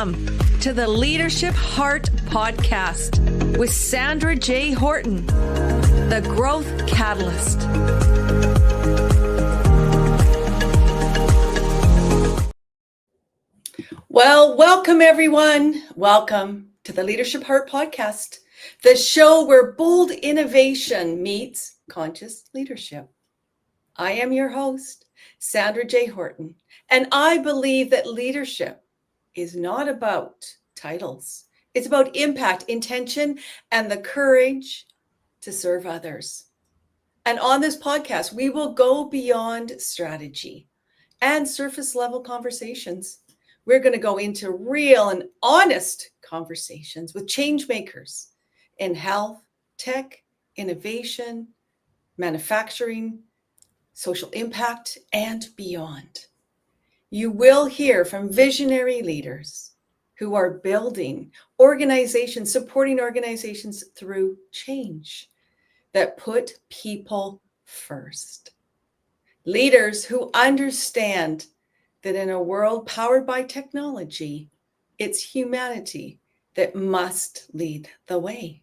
Welcome to the Leadership Heart Podcast with Sandra J. Horton, the Growth Catalyst. Well, welcome everyone. Welcome to the Leadership Heart Podcast, the show where bold innovation meets conscious leadership. I am your host, Sandra J. Horton, and I believe that leadership is not about titles. It's about impact, intention, and the courage to serve others. And on this podcast, we will go beyond strategy and surface level conversations. We're going to go into real and honest conversations with change makers in health, tech, innovation, manufacturing, social impact, and beyond. You will hear from visionary leaders who are building organizations, supporting organizations through change that put people first. Leaders who understand that in a world powered by technology, it's humanity that must lead the way.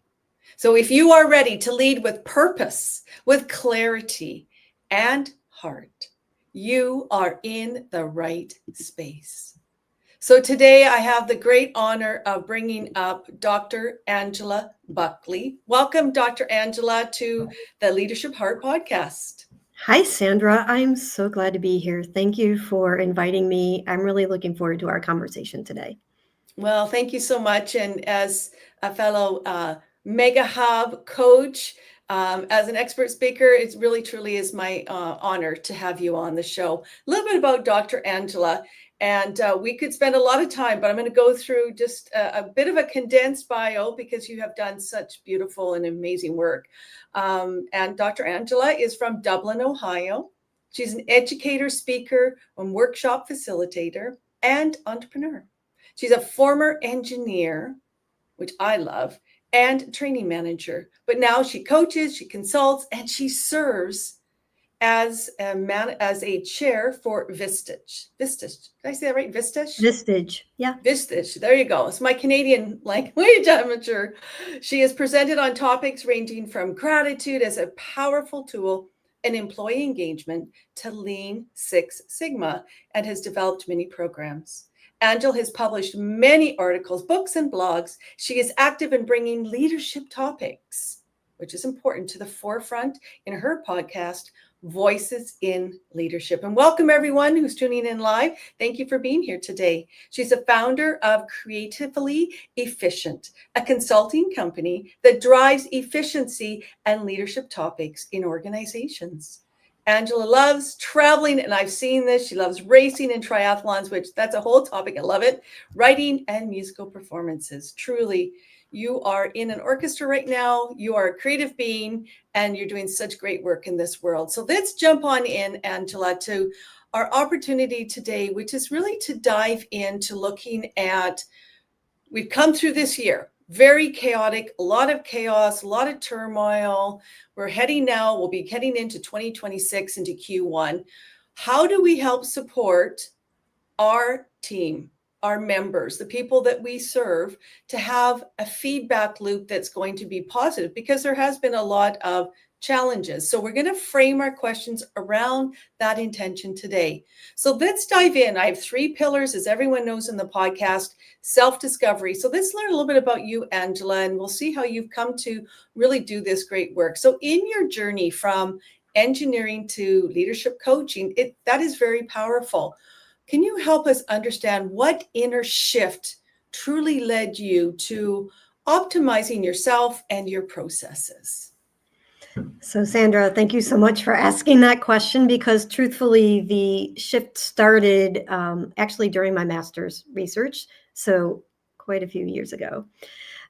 So if you are ready to lead with purpose, with clarity, and heart, you are in the right space. So today I have the great honor of bringing up Dr. Angela Buckley. Welcome, Dr. Angela, to the Leadership Heart Podcast. Hi, Sandra. I'm so glad to be here. Thank you for inviting me. I'm really looking forward to our conversation today. Well, thank you so much. And as a fellow Mega Hub coach, as an expert speaker, it really truly is my honor to have you on the show. A little bit about Dr. Angela, and we could spend a lot of time, but I'm going to go through just a bit of a condensed bio because you have done such beautiful and amazing work. And Dr. Angela is from Dublin, Ohio. She's an educator, speaker, and workshop facilitator, and entrepreneur. She's a former engineer, which I love, and training manager. But now she coaches, she consults, and she serves as a chair for Vistage. Vistage. Did I say that right? Vistage? Vistage. Yeah. Vistage. There you go. It's my Canadian language amateur. She has presented on topics ranging from gratitude as a powerful tool in employee engagement to Lean Six Sigma, and has developed many programs. Angela has published many articles, books, and blogs. She is active in bringing leadership topics, which is important, to the forefront in her podcast, Voices in Leadership. And welcome everyone who's tuning in live. Thank you for being here today. She's a founder of Creatively Efficient, a consulting company that drives efficiency and leadership topics in organizations. Angela loves traveling, and I've seen this. She loves racing and triathlons, which that's a whole topic. I love it. Writing and musical performances. Truly, you are in an orchestra right now. You are a creative being, and you're doing such great work in this world. So let's jump on in, Angela, to our opportunity today, which is really to dive into looking at, we've come through this year. Very chaotic, a lot of chaos, a lot of turmoil. We'll be heading into 2026, into Q1. How do we help support our team, our members, the people that we serve, to have a feedback loop that's going to be positive? Because there has been a lot of challenges. So we're going to frame our questions around that intention today. So let's dive in. I have 3 pillars, as everyone knows in the podcast: self-discovery. So let's learn a little bit about you, Angela, and we'll see how you've come to really do this great work. So in your journey from engineering to leadership coaching, that is very powerful. Can you help us understand what inner shift truly led you to optimizing yourself and your processes? So, Sandra, thank you so much for asking that question, because truthfully, the shift started actually during my master's research. So quite a few years ago.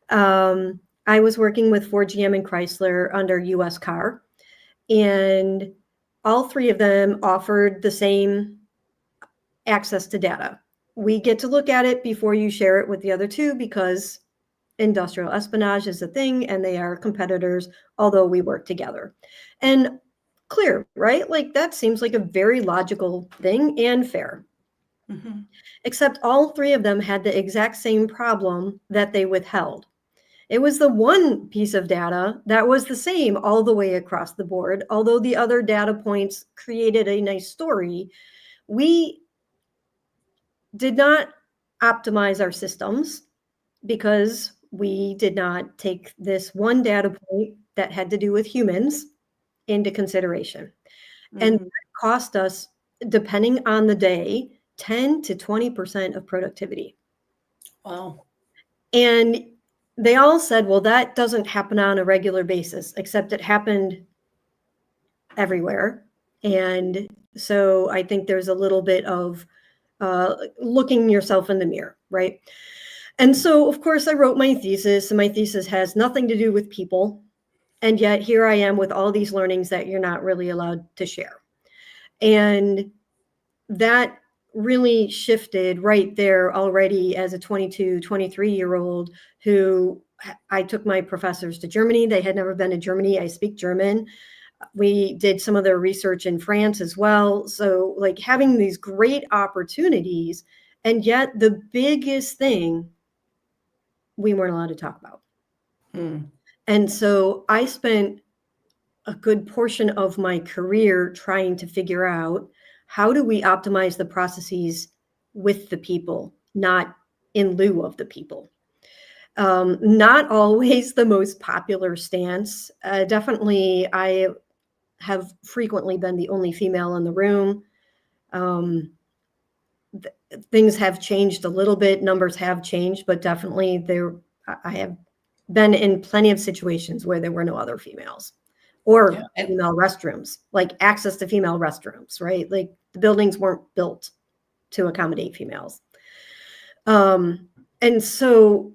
I was working with Ford, GM, and Chrysler under US Car, and all 3 of them offered the same access to data. We get to look at it before you share it with the other 2, because industrial espionage is a thing and they are competitors, although we work together. And clear, right? Like, that seems like a very logical thing and fair. Mm-hmm. except all three of them had the exact same problem that they withheld. It was the one piece of data that was the same all the way across the board. Although the other data points created a nice story, we did not optimize our systems because we did not take this one data point that had to do with humans into consideration. And Mm-hmm. that cost us, depending on the day, 10 to 20% of productivity. Wow. And they all said, well, that doesn't happen on a regular basis, except it happened everywhere. And so I think there's a little bit of looking yourself in the mirror, right? And so, of course, I wrote my thesis, and my thesis has nothing to do with people. And yet here I am with all these learnings that you're not really allowed to share. And that really shifted right there already as a 22, 23-year-old who I took my professors to Germany. They had never been to Germany. I speak German. We did some of their research in France as well. So like having these great opportunities, and yet the biggest thing we weren't allowed to talk about. Mm. And so I spent a good portion of my career trying to figure out how do we optimize the processes with the people, not in lieu of the people. Not always the most popular stance. Definitely, I have frequently been the only female in the room. Things have changed a little bit. Numbers have changed, but definitely I have been in plenty of situations where there were no other females. Or female restrooms, like access to female restrooms, right? Like the buildings weren't built to accommodate females. And so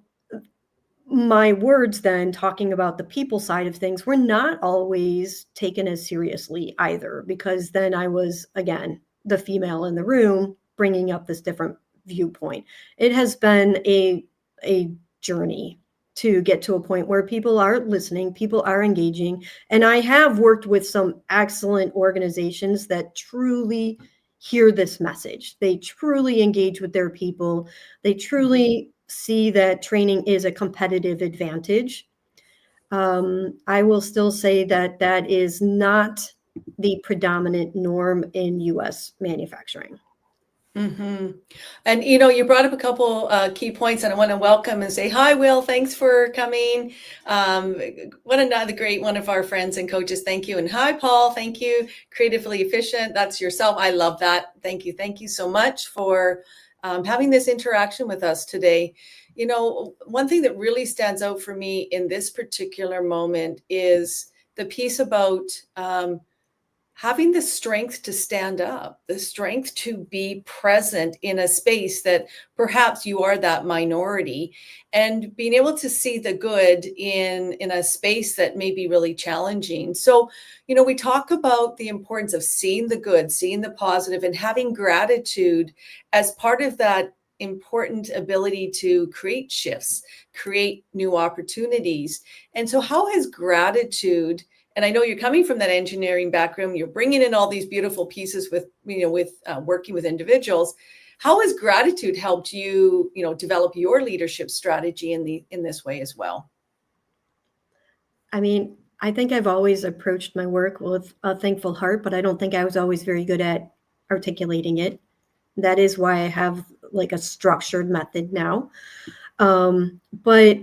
my words then talking about the people side of things were not always taken as seriously either, because then I was, again, the female in the room bringing up this different viewpoint. It has been a journey to get to a point where people are listening, people are engaging. And I have worked with some excellent organizations that truly hear this message. They truly engage with their people. They truly see that training is a competitive advantage. I will still say that that is not the predominant norm in US manufacturing. Mm-hmm. And you brought up a couple key points, and I want to welcome and say hi, Will. Thanks for coming. What another great one of our friends and coaches. Thank you. And hi, Paul. Thank you. Creatively efficient. That's yourself. I love that. Thank you. Thank you so much for having this interaction with us today. One thing that really stands out for me in this particular moment is the piece about having the strength to stand up, the strength to be present in a space that perhaps you are that minority, and being able to see the good in a space that may be really challenging. So, we talk about the importance of seeing the good, seeing the positive, and having gratitude as part of that important ability to create shifts, create new opportunities. And so how has gratitude, and I know you're coming from that engineering background, you're bringing in all these beautiful pieces with working with individuals. How has gratitude helped you, develop your leadership strategy in this way as well? I mean, I think I've always approached my work with a thankful heart, but I don't think I was always very good at articulating it. That is why I have like a structured method now. But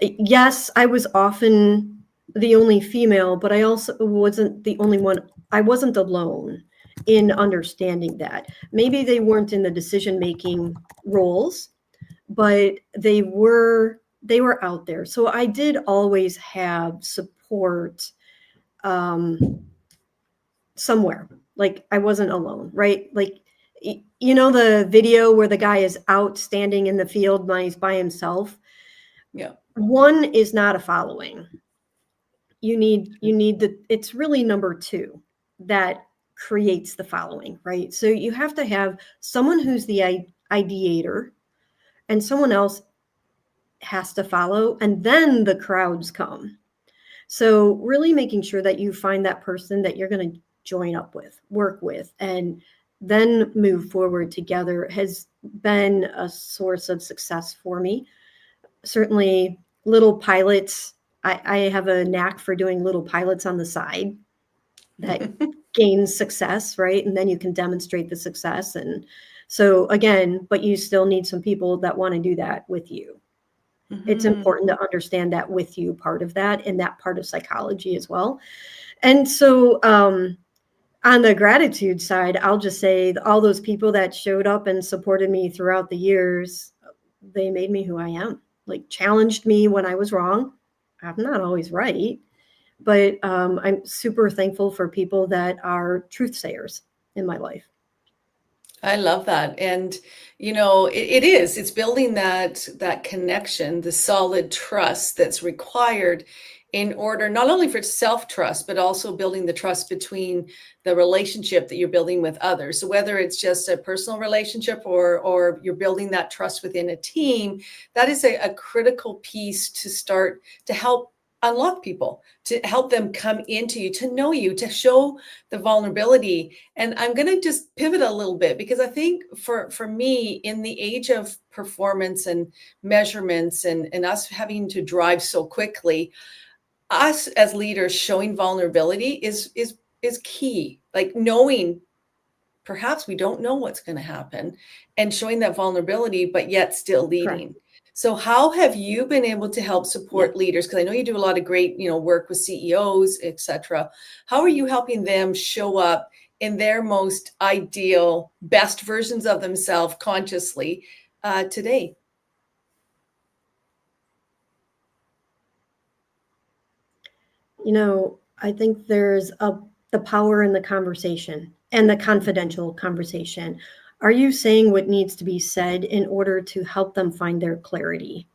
yes, I was often the only female, but I also wasn't the only one. I wasn't alone in understanding that. Maybe they weren't in the decision-making roles, but they were out there. So I did always have support somewhere. Like I wasn't alone, right? Like, the video where the guy is out standing in the field when he's by himself. Yeah. One is not a following. You need it's really number two that creates the following, right? So you have to have someone who's the ideator, and someone else has to follow, and then the crowds come. So really making sure that you find that person that you're going to join up with, work with, and then move forward together has been a source of success for me. Certainly little pilots. I have a knack for doing little pilots on the side that gains success, right? And then you can demonstrate the success. And so again, but you still need some people that want to do that with you. It's important to understand that with you part of that, and that part of psychology as well. And so on the gratitude side, I'll just say all those people that showed up and supported me throughout the years, they made me who I am, like challenged me when I was wrong. I'm not always right, but I'm super thankful for people that are truth sayers in my life. I love that. And it's building that connection, the solid trust that's required in order not only for self-trust, but also building the trust between the relationship that you're building with others. So whether it's just a personal relationship or you're building that trust within a team, that is a critical piece to start to help unlock people, to help them come into you, to know you, to show the vulnerability. And I'm going to just pivot a little bit, because I think for me, in the age of performance and measurements and us having to drive so quickly, us as leaders showing vulnerability is key. Like knowing perhaps we don't know what's going to happen and showing that vulnerability, but yet still leading. Correct. So how have you been able to help support leaders? Because I know you do a lot of great, work with CEOs, etc. How are you helping them show up in their most ideal, best versions of themselves consciously today? I think there's the power in the conversation and the confidential conversation. Are you saying what needs to be said in order to help them find their clarity?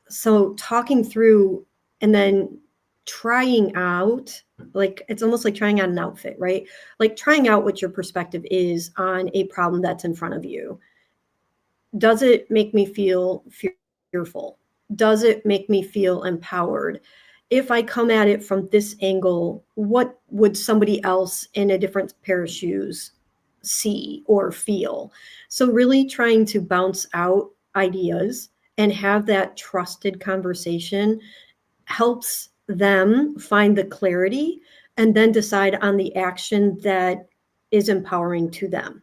So talking through and then trying out, like it's almost like trying on an outfit, right? Like trying out what your perspective is on a problem that's in front of you. Does it make me feel fearful? Does it make me feel empowered? If I come at it from this angle, what would somebody else in a different pair of shoes see or feel? So really trying to bounce out ideas and have that trusted conversation helps them find the clarity and then decide on the action that is empowering to them.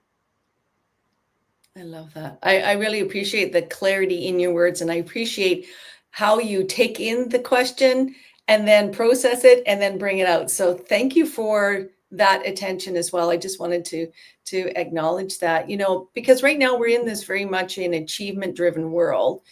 I love that. I really appreciate the clarity in your words, and I appreciate how you take in the question and then process it and then bring it out. So thank you for that attention as well. I just wanted to acknowledge that, because right now we're in this very much an achievement driven world.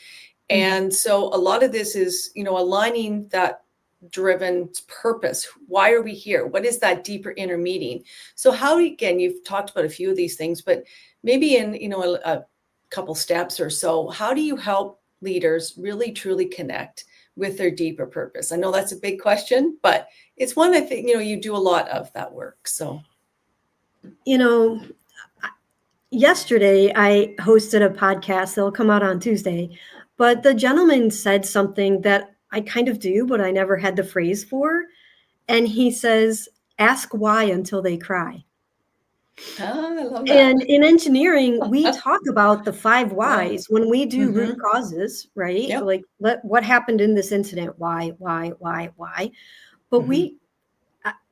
And so a lot of this is, aligning that driven purpose. Why are we here? What is that deeper inner meaning? So how, again, you've talked about a few of these things, but maybe in, a couple steps or so, how do you help leaders really truly connect with their deeper purpose? I know that's a big question, but it's one I think, you do a lot of that work. So, yesterday I hosted a podcast that'll come out on Tuesday, but the gentleman said something that I kind of do, but I never had the phrase for. And he says, ask why until they cry. I love that. And in engineering, we talk about the 5 whys when we do root causes, right? Yep. Like what happened in this incident? Why? But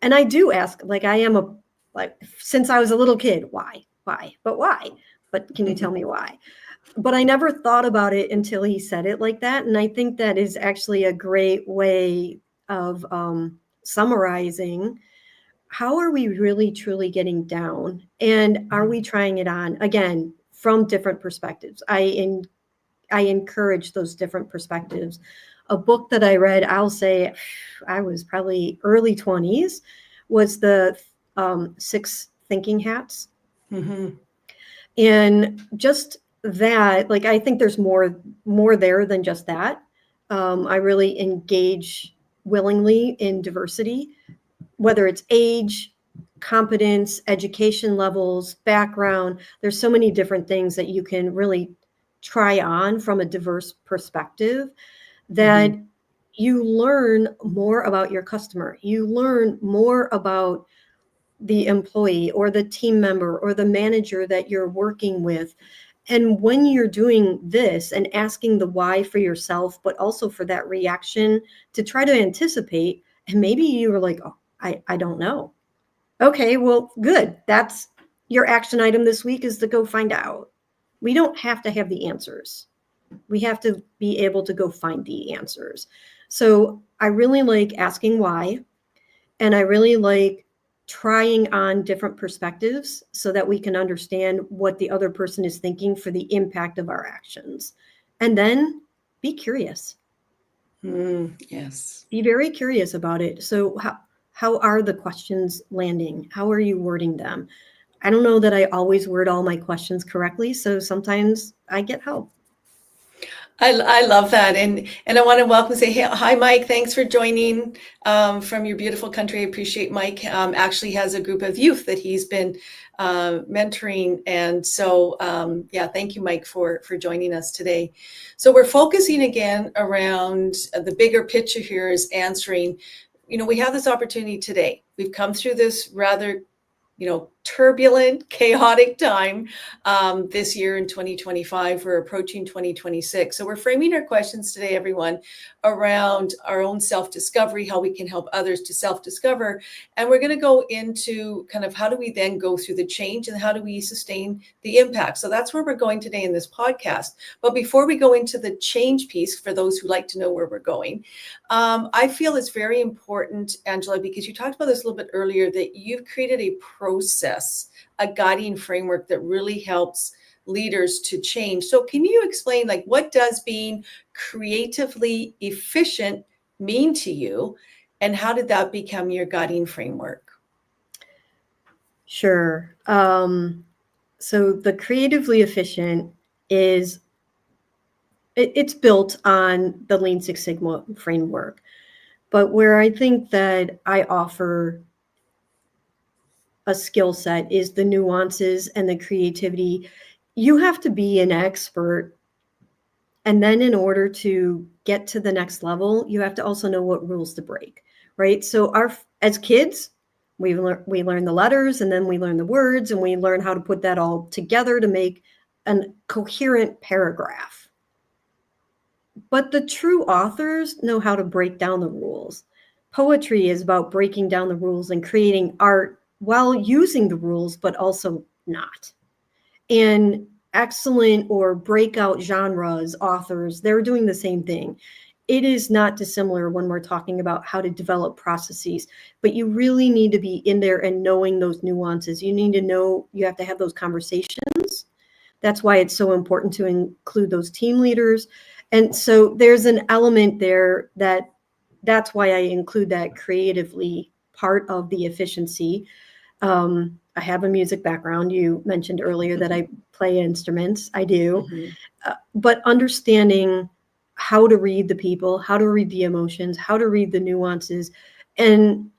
and I do ask, like I am since I was a little kid, why? But why? But can you tell me why? But I never thought about it until he said it like that. And I think that is actually a great way of summarizing how are we really truly getting down, and are we trying it on again from different perspectives. I encourage those different perspectives. A book that I read, I'll say I was probably early 20s, was the 6 Thinking Hats. And just that, like, I think there's more there than just that. I really engage willingly in diversity, whether it's age, competence, education levels, background. There's so many different things that you can really try on from a diverse perspective that you learn more about your customer. You learn more about the employee or the team member or the manager that you're working with. And when you're doing this and asking the why for yourself, but also for that reaction to try to anticipate, and maybe you were like, oh, I don't know. Okay, well, good. That's your action item this week, is to go find out. We don't have to have the answers. We have to be able to go find the answers. So I really like asking why, and I really like trying on different perspectives so that we can understand what the other person is thinking for the impact of our actions. And then be curious. Yes. Be very curious about it. So how are the questions landing? How are you wording them? I don't know that I always word all my questions correctly, so sometimes I get help. I love that. And I want to welcome, say, hey, hi, Mike. Thanks for joining from your beautiful country. I appreciate Mike actually has a group of youth that he's been mentoring. And so, yeah, thank you, Mike, for joining us today. So we're focusing again around the bigger picture here is answering, we have this opportunity today. We've come through this rather turbulent, chaotic time this year in 2025. We're approaching 2026. So we're framing our questions today, everyone, around our own self-discovery, how we can help others to self-discover. And we're going to go into kind of how do we then go through the change and how do we sustain the impact. So that's where we're going today in this podcast. But before we go into the change piece, for those who like to know where we're going, I feel it's very important, Angela, because you talked about this a little bit earlier, that you've created a process, a guiding framework that really helps leaders to change. So can you explain, like, what does being creatively efficient mean to you, and how did that become your guiding framework? Sure. So the creatively efficient is it's built on the Lean Six Sigma framework. But where I think that I offer a skill set is the nuances and the creativity. You have to be an expert. And then in order to get to the next level, you have to also know what rules to break, right? So as kids, we learn the letters, and then we learn the words, and we learn how to put that all together to make a coherent paragraph. But the true authors know how to break down the rules. Poetry is about breaking down the rules and creating art while using the rules, but also not. And excellent or breakout genres, authors, they're doing the same thing. It is not dissimilar when we're talking about how to develop processes, but you really need to be in there and knowing those nuances. You need to know, you have to have those conversations. That's why it's so important to include those team leaders. And so there's an element there that's why I include that creatively part of the efficiency. I have a music background. You mentioned earlier that I play instruments. I do. But understanding how to read the people, how to read the emotions, how to read the nuances. And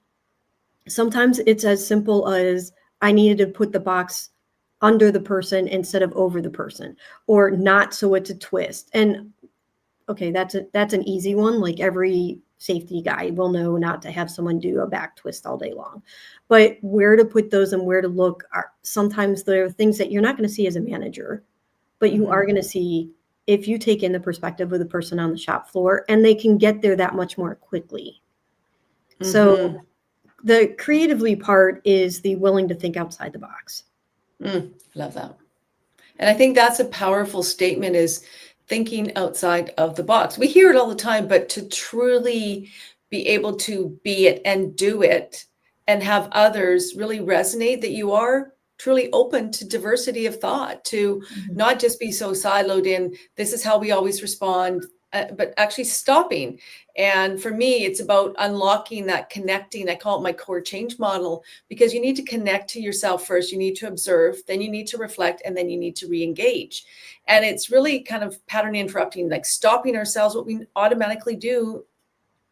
sometimes it's as simple as I needed to put the box under the person instead of over the person, or not so it's a twist. And okay, that's an easy one. Like every safety guy will know not to have someone do a back twist all day long. But where to put those and where to look are sometimes there are things that you're not going to see as a manager, but you are going to see if you take in the perspective of the person on the shop floor, and they can get there that much more quickly. So the creatively part is the willing to think outside the box. Love that. And I think that's a powerful statement, is thinking outside of the box. We hear it all the time, but to truly be able to be it and do it and have others really resonate that you are truly open to diversity of thought, to not just be so siloed in this is how we always respond, but actually stopping. And for me, it's about unlocking that connecting. I call it my core change model, because you need to connect to yourself first. You need to observe, then you need to reflect, and then you need to re-engage. And it's really kind of pattern interrupting, like stopping ourselves, what we automatically do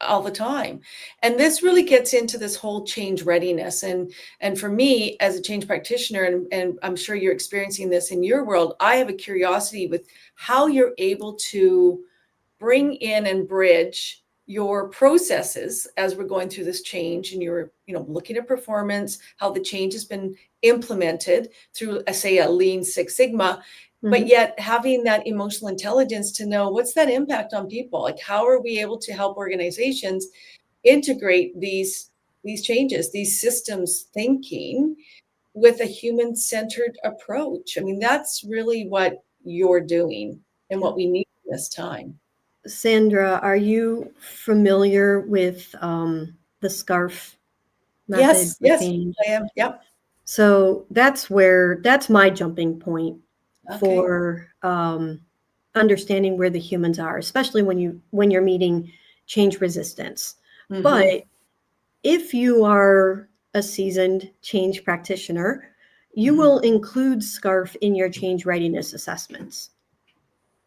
all the time. And this really gets into this whole change readiness. And for me, as a change practitioner, and I'm sure you're experiencing this in your world, I have a curiosity with how you're able to bring in and bridge your processes as we're going through this change, and you're, looking at performance, how the change has been implemented through, say, a Lean Six Sigma, but yet having that emotional intelligence to know what's that impact on people? Like, how are we able to help organizations integrate these changes, these systems thinking with a human-centered approach? I mean, that's really what you're doing and what we need this time. Sandra, are you familiar with the SCARF method? Yes, I am. Yep. So that's my jumping point for understanding where the humans are, especially when you're meeting change resistance. But if you are a seasoned change practitioner, you will include SCARF in your change readiness assessments,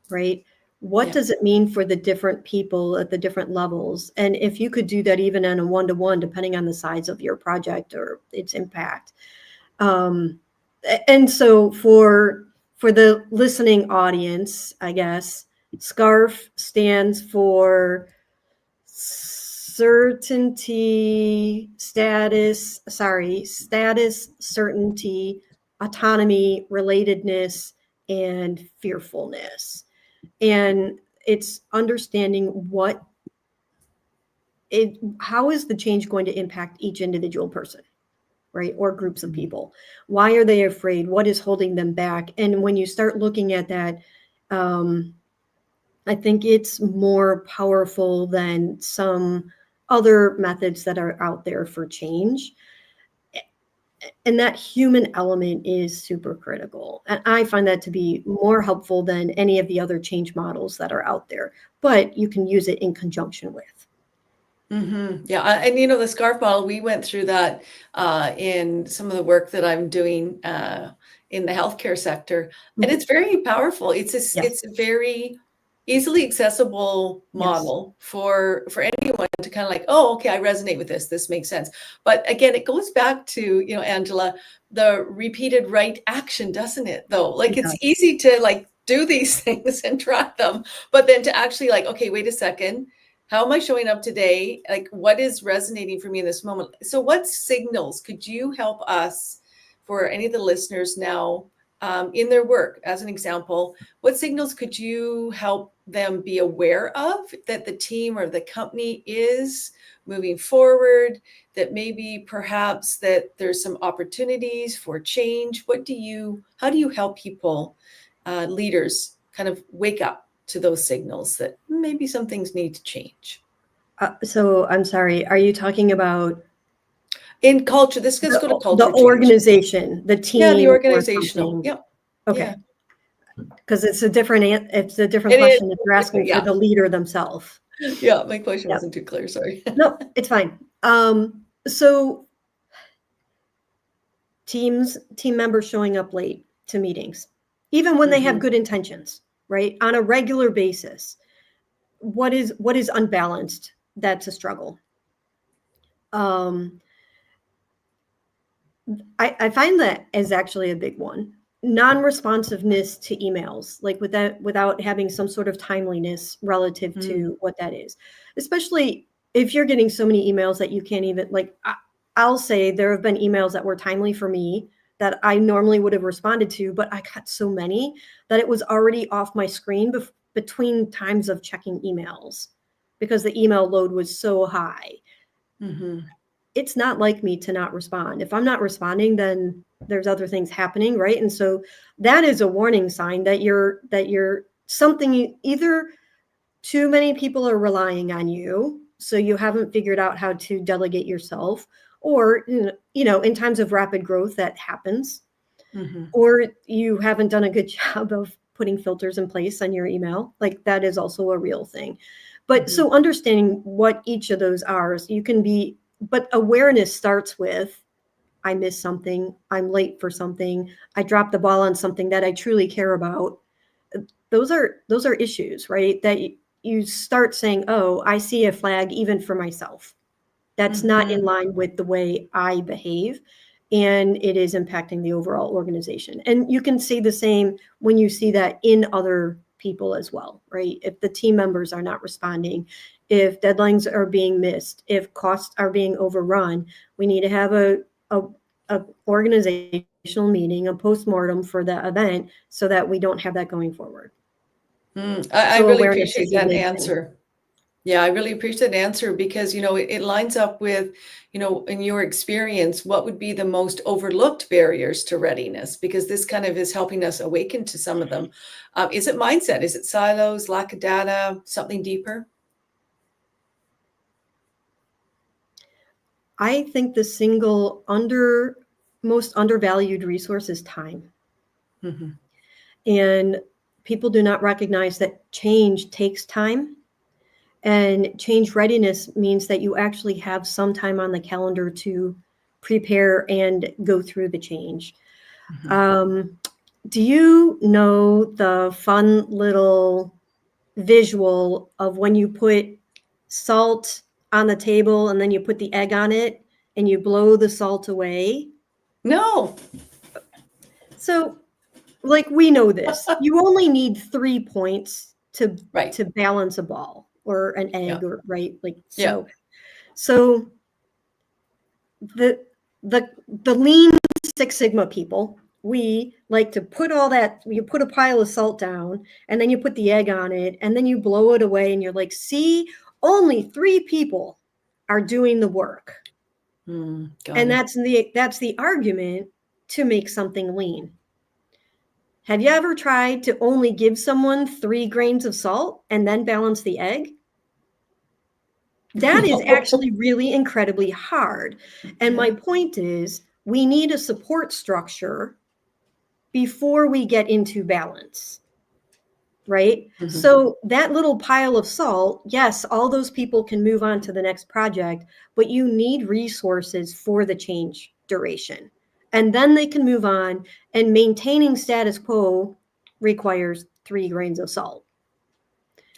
right? What does it mean for the different people at the different levels? And if you could do that even on a one-to-one, depending on the size of your project or its impact. And so for the listening audience, I guess, SCARF stands for status, certainty, autonomy, relatedness, and fearfulness. And it's understanding how is the change going to impact each individual person, right? Or groups of people. Why are they afraid? What is holding them back? And when you start looking at that, I think it's more powerful than some other methods that are out there for change. And that human element is super critical. And I find that to be more helpful than any of the other change models that are out there, but you can use it in conjunction with. Yeah. And, the SCARF model, we went through that in some of the work that I'm doing in the healthcare sector. And it's very powerful. It's a very easily accessible model for anyone to kind of like, oh, okay, I resonate with this. This makes sense. But again, it goes back to, Angela, the repeated right action, doesn't it, though? Like, it's easy to like do these things and track them, but then to actually like, okay, wait a second. How am I showing up today? Like, what is resonating for me in this moment? So what signals could you help us, for any of the listeners now, in their work, as an example, what signals could you help them be aware of that the team or the company is moving forward, that maybe perhaps that there's some opportunities for change? How do you help people, leaders, kind of wake up to those signals that maybe some things need to change? So I'm sorry, are you talking about in culture? Let's go to culture. The organization, the team. Yeah, the organizational. Yep. Okay. Because it's a different question if you're asking for the leader themselves. Yeah, my question wasn't too clear. Sorry. No, it's fine. So team members showing up late to meetings, even when they have good intentions, right? On a regular basis, what is unbalanced? That's a struggle. I find that is actually a big one. Non-responsiveness to emails, like without having some sort of timeliness relative to what that is, especially if you're getting so many emails that you can't even, like, I'll say there have been emails that were timely for me that I normally would have responded to, but I got so many that it was already off my screen between times of checking emails because the email load was so high. It's not like me to not respond. If I'm not responding, then there's other things happening, right? And so that is a warning sign that you're either too many people are relying on you, so you haven't figured out how to delegate yourself, or in times of rapid growth that happens, or you haven't done a good job of putting filters in place on your email. Like, that is also a real thing. But so understanding what each of those are, so you can be. But awareness starts with, I missed something, I'm late for something, I dropped the ball on something that I truly care about. Those are issues, right? That you start saying, oh, I see a flag even for myself. That's not in line with the way I behave, and it is impacting the overall organization. And you can see the same when you see that in other people as well, right? If the team members are not responding, if deadlines are being missed, if costs are being overrun. We need to have a organizational meeting, a postmortem for the event, so that we don't have that going forward. I So really awareness appreciate is a that big thing. answer. Yeah, I really appreciate that answer because, it lines up with, in your experience, what would be the most overlooked barriers to readiness? Because this kind of is helping us awaken to some of them. Is it mindset? Is it silos, lack of data, something deeper? I think the single most undervalued resource is time. Mm-hmm. And people do not recognize that change takes time. And change readiness means that you actually have some time on the calendar to prepare and go through the change. Mm-hmm. Do you know the fun little visual of when you put salt on the table and then you put the egg on it and you blow the salt away? No. So, like, we know this. You only need 3 points Right. to balance a ball or an egg, Yeah. or right, like, Yeah. so the lean Six Sigma people, we like to put all that, you put a pile of salt down and then you put the egg on it and then you blow it away and you're like, see, only 3 people are doing the work. Got And it. that's the argument to make something lean. Have you ever tried to only give someone 3 grains of salt and then balance the egg? That is actually really incredibly hard. And my point is, we need a support structure before we get into balance, right? Mhm. So that little pile of salt, yes, all those people can move on to the next project, but you need resources for the change duration. And then they can move on, and maintaining status quo requires 3 grains of salt.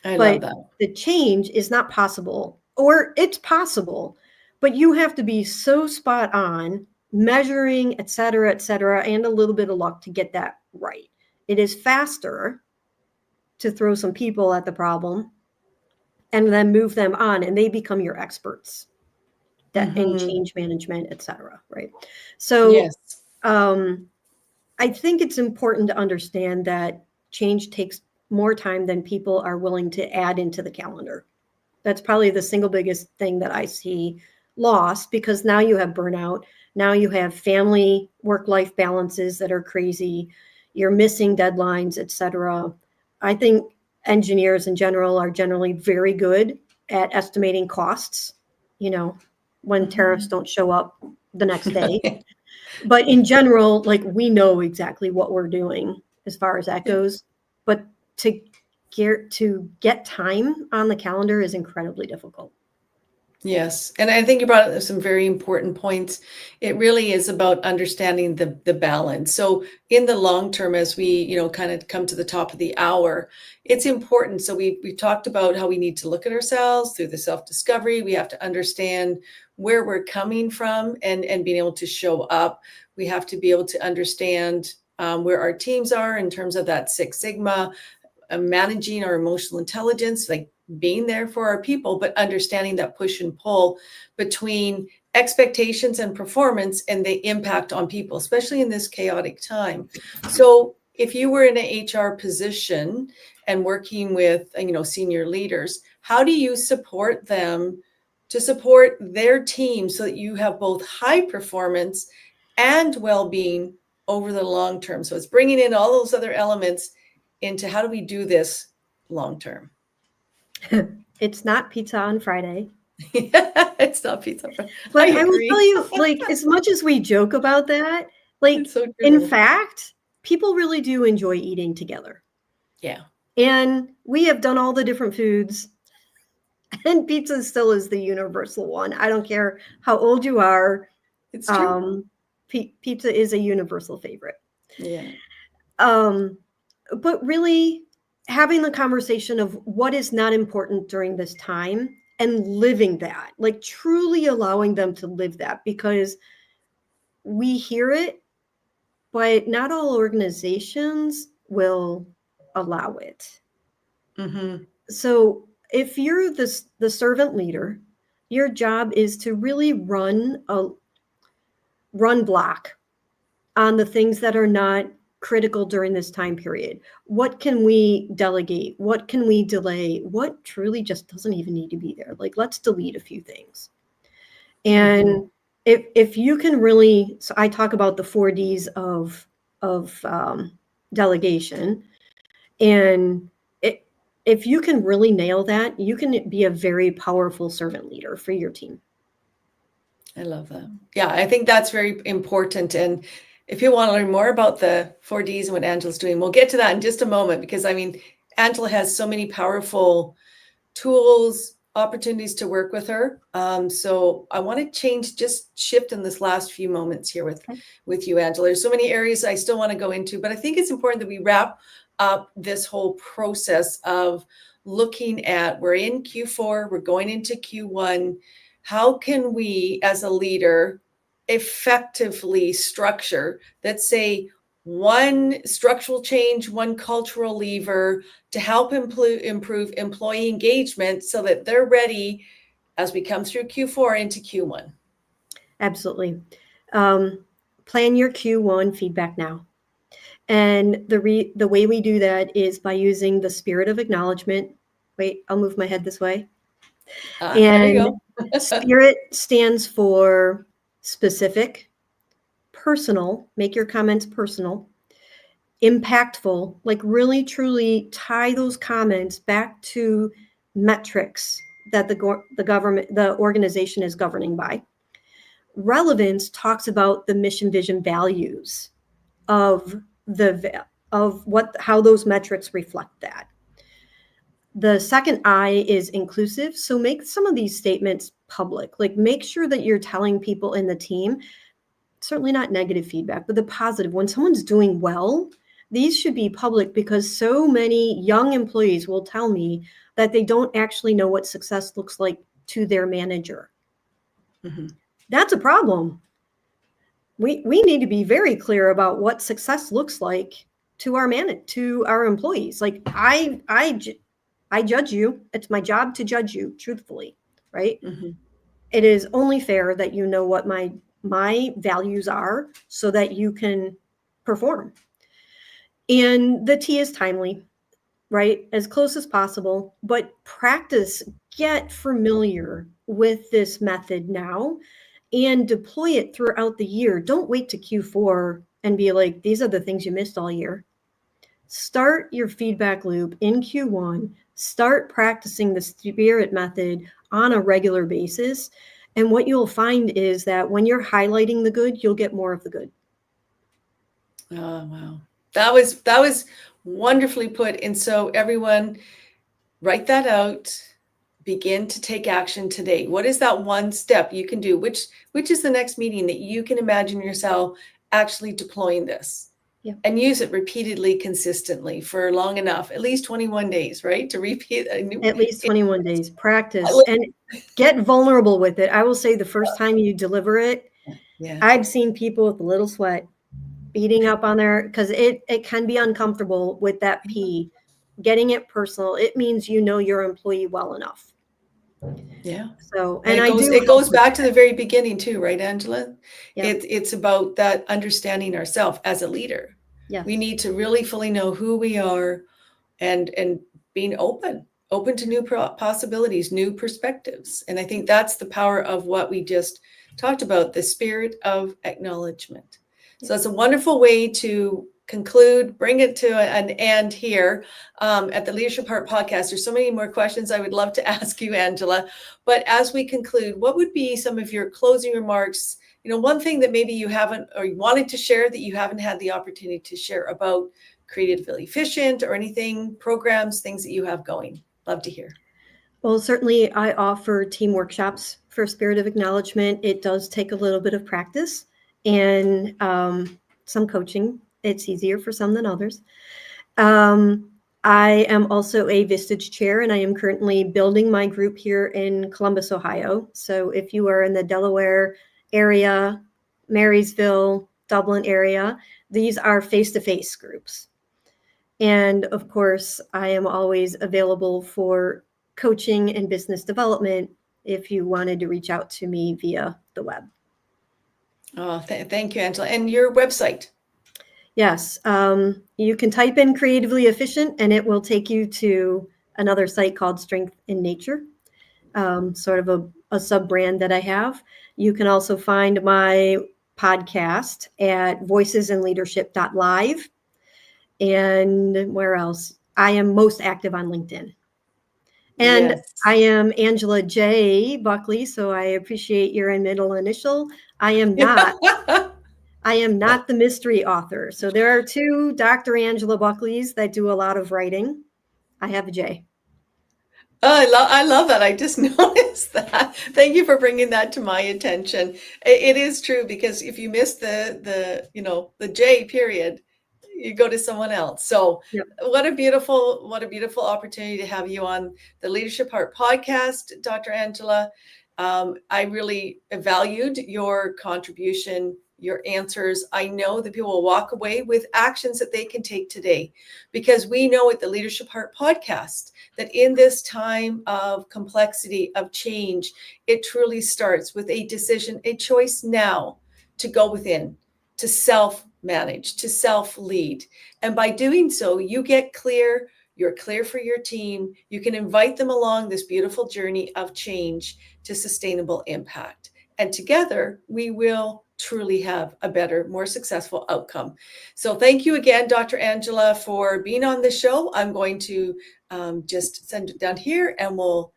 I love But that. the change is not possible, or it's possible, but you have to be so spot on, measuring, et cetera, and a little bit of luck to get that right. It is faster to throw some people at the problem and then move them on, and they become your experts that in Mhm. change management, et cetera, right? So Yes. I think it's important to understand that change takes more time than people are willing to add into the calendar. That's probably the single biggest thing that I see lost, because now you have burnout. Now you have family work-life balances that are crazy. You're missing deadlines, et cetera. I think engineers in general are generally very good at estimating costs, when tariffs don't show up the next day. But in general, like, we know exactly what we're doing as far as that goes. But to get time on the calendar is incredibly difficult. Yes. And I think you brought up some very important points. It really is about understanding the balance. So in the long term, as we, kind of come to the top of the hour, it's important. So we've talked about how we need to look at ourselves through the self-discovery. We have to understand where we're coming from and being able to show up. We have to be able to understand where our teams are in terms of that Six Sigma, managing our emotional intelligence, like being there for our people, but understanding that push and pull between expectations and performance and the impact on people, especially in this chaotic time. So if you were in an HR position and working with, senior leaders, how do you support them to support their team so that you have both high performance and well-being over the long term? So it's bringing in all those other elements into how do we do this long term? It's not pizza on Friday. It's not pizza. But I will agree. tell you, like, as much as we joke about that, like, It's so true. in fact, people really do enjoy eating together. Yeah. And we have done all the different foods, and pizza still is the universal one. I don't care how old you are. It's true. Pizza is a universal favorite. Yeah. But really having the conversation of what is not important during this time and living that, like truly allowing them to live that, because we hear it, but not all organizations will allow it. Mm-hmm. So if you're the servant leader, your job is to really run block on the things that are not critical during this time period. What can we delegate? What can we delay? What truly just doesn't even need to be there? Like, let's delete a few things. And if you can really, so I talk about the 4Ds of delegation, and if you can really nail that, you can be a very powerful servant leader for your team. I love that. Yeah, I think that's very important. And if you want to learn more about the 4Ds and what Angela's doing, we'll get to that in just a moment, because I mean, Angela has so many powerful tools, opportunities to work with her. So I want to just shift in this last few moments here with you, Angela. There's so many areas I still want to go into, but I think it's important that we wrap up this whole process of looking at, we're in Q4, we're going into Q1. How can we as a leader effectively structure, let's say, one structural change, one cultural lever to help improve employee engagement so that they're ready as we come through Q4 into Q1? Absolutely. Plan your Q1 feedback now. And the way we do that is by using the spirit of acknowledgement. Wait, I'll move my head this way. There you go. Spirit stands for specific, personal, make your comments personal, impactful, like really truly tie those comments back to metrics that the organization is governing by. Relevance talks about the mission, vision, values of how those metrics reflect that. The second I is inclusive. So make some of these statements public. Like, make sure that you're telling people in the team, certainly not negative feedback, but the positive. When someone's doing well, these should be public, because so many young employees will tell me that they don't actually know what success looks like to their manager. That's a problem. We need to be very clear about what success looks like to our employees. Like, I judge you. It's my job to judge you truthfully, right? It is only fair that you know what my values are so that you can perform. And the T is timely, right? As close as possible, but practice, get familiar with this method now and deploy it throughout the year. Don't wait to Q4 and be like, these are the things you missed all year. Start your feedback loop in Q1. Start practicing the spirit method on a regular basis. And what you'll find is that when you're highlighting the good, you'll get more of the good. Oh, wow. That was wonderfully put. And so everyone, write that out. Begin to take action today. What is that one step you can do? Which is the next meeting that you can imagine yourself actually deploying this? Yeah. And use it repeatedly, consistently for long enough, at least 21 days, right? To repeat. At least 21 days. Practice and get vulnerable with it. I will say the first time you deliver it, I've seen people with a little sweat beating up on their, because it can be uncomfortable with that P. Getting it personal, it means you know your employee well enough. Yeah. So, and it goes back to the very beginning too, right, Angela? Yeah. It's about that understanding ourselves as a leader. Yes. We need to really fully know who we are, and being open to new possibilities, new perspectives. And I think that's the power of what we just talked about, the spirit of acknowledgement. Yes. So it's a wonderful way to conclude, bring it to an end here at the Leadership Heart Podcast. There's so many more questions I would love to ask you, Angela. But as we conclude, what would be some of your closing remarks? You know, one thing that maybe you haven't, or you wanted to share that you haven't had the opportunity to share about Creatively Efficient, or anything, programs, things that you have going. Love to hear. Well, certainly I offer team workshops for Spirit of Acknowledgement. It does take a little bit of practice and some coaching. It's easier for some than others. I am also a Vistage chair, and I am currently building my group here in Columbus, Ohio. So if you are in the Delaware area, Marysville, Dublin area, these are face-to-face groups. And of course, I am always available for coaching and business development if you wanted to reach out to me via the web. Oh, thank you, Angela. And your website? Yes, you can type in Creatively Efficient and it will take you to another site called Strength in Nature, sort of a sub-brand that I have. You can also find my podcast at voicesandleadership.live. And where else? I am most active on LinkedIn. And Yes. I am Angela J. Buckley, so I appreciate your middle initial. I am not the mystery author. So there are two Dr. Angela Buckleys that do a lot of writing. I have a J. Oh, I love that. I just noticed that. Thank you for bringing that to my attention. It is true, because if you miss the J period, you go to someone else. So Yep. what a beautiful opportunity to have you on the Leadership Heart podcast, Dr. Angela. I really valued your contribution, your answers. I know that people will walk away with actions that they can take today, because we know at the Leadership Heart podcast that in this time of complexity, of change, it truly starts with a decision, a choice now to go within, to self-manage, to self-lead. And by doing so, you get clear. You're clear for your team. You can invite them along this beautiful journey of change to sustainable impact. And together, we will truly have a better, more successful outcome. So thank you again, Dr. Angela, for being on the show. I'm going to just send it down here, and we'll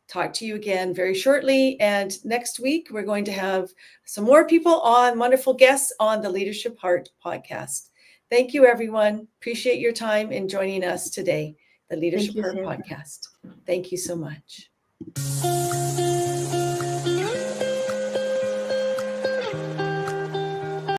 talk to you again very shortly. And next week, we're going to have some more people on, wonderful guests on the Leadership Heart podcast. Thank you, everyone. Appreciate your time in joining us today, the Leadership Heart podcast. Thank you so much.